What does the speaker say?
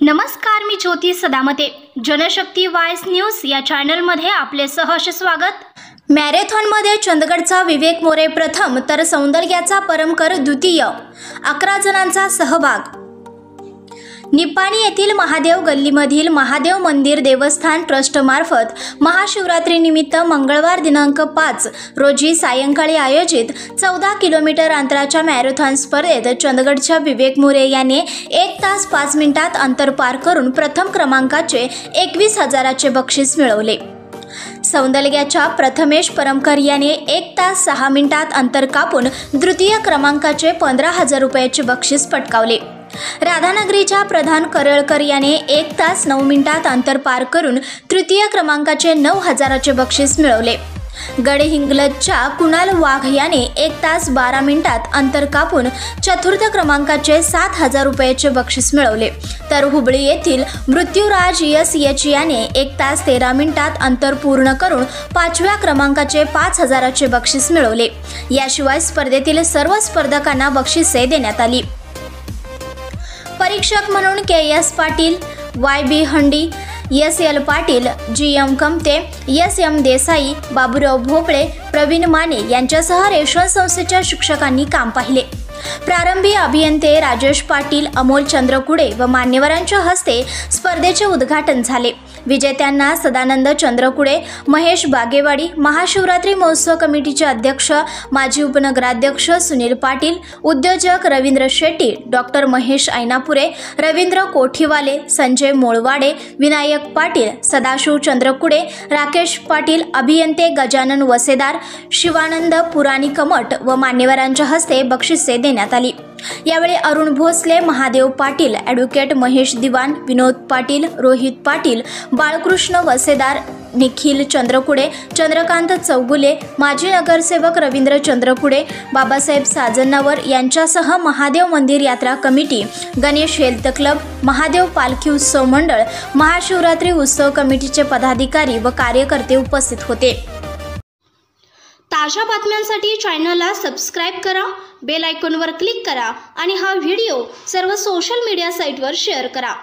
नमस्कार, मी ज्योती Sadamate. Janshakti voice news या चॅनलमध्ये आपले सहर्ष स्वागत. मॅरेथॉनमध्ये चंदगडचा विवेक मोरे प्रथम तर सौंदर्याचा परमकर द्वितीय. 11 जणांचा सहभाग. निपाणी येथील महादेव गल्लीमधील महादेव मंदिर देवस्थान ट्रस्टमार्फत महाशिवरात्रीनिमित्त मंगळवार दिनांक 5 रोजी सायंकाळी आयोजित 14 किलोमीटर अंतराच्या मॅरेथॉन स्पर्धेत चंदगडच्या विवेक मोरे याने 1 तास 5 मिनिटात अंतर पार करून प्रथम क्रमांकाचे 21,000चे बक्षीस मिळवले. सौंदर्याच्या प्रथमेश परमकर याने 1 तास 6 मिनिटात अंतर कापून द्वितीय क्रमांकाचे 15,000 रुपयाचे बक्षीस पटकावले. राधानगरीच्या प्रधान करळकर याने 1 तास 9 मिनिटात अंतर पार करून तृतीय क्रमांकाचे 9,000चे बक्षीस मिळवले. गडहिंग्लजच्या कुणाल वाघ याने 1 तास 12 मिनिटात अंतर कापून चतुर्थ क्रमांकाचे 7,000 रुपयाचे बक्षीस मिळवले. तर हुबळी येथील मृत्यूराज एच याने 1 तास 13 मिनिटात अंतर पूर्ण करून 5व्या क्रमांकाचे 5,000चे बक्षीस मिळवले. याशिवाय स्पर्धेतील सर्व स्पर्धकांना बक्षिसे देण्यात आली. परीक्षक म्हणून K S. Patil, Y B. Handi, S L. Patil, G M. Kamte, S M. Desai, Baburao Bhople, Pravin Mane यांच्यासह रेशन संस्थेच्या शिक्षकांनी काम पाहिले. प्रारंभी अभियंते राजेश पाटील, अमोल चंद्रकुडे व मान्यवरांच्या हस्ते स्पर्धेचे उद्घाटन झाले. विजेत्यांना सदानंद चंद्रकुडे, महेश बागेवाडी, महाशिवरात्री महोत्सव कमिटीचे अध्यक्ष माजी उपनगराध्यक्ष सुनील पाटील, उद्योजक रवींद्र शेट्टी, डॉक्टर महेश ऐनापुरे, रवींद्र कोठीवाले, संजय मोळवाडे, विनायक पाटील, सदाशिव चंद्रकुडे, राकेश पाटील, अभियंते गजानन वसेदार, शिवानंद पुराणी कमट व मान्यवरांच्या हस्ते बक्षिसे देण्यात आली. यावेळी अरुण भोसले, महादेव पाटील, ॲडव्होकेट महेश दिवान, विनोद पाटील, रोहित पाटील, बाळकृष्ण वसेदार, निखिल चंद्रकुडे, चंद्रकांत चौगुले, माजी नगरसेवक रवींद्र चंद्रकुडे, बाबासाहेब साजन्नावर यांच्यासह महादेव मंदिर यात्रा committee, Ganesh health club, Mahadev पालखी उत्सव मंडळ, महाशिवरात्री उत्सव कमिटीचे पदाधिकारी व कार्यकर्ते उपस्थित होते. ताज्या बातम्यांसाठी चॅनलला सबस्क्राईब करा, बेल आयकॉनवर क्लिक करा आणि हा व्हिडिओ सर्व सोशल मीडिया साईटवर शेअर करा.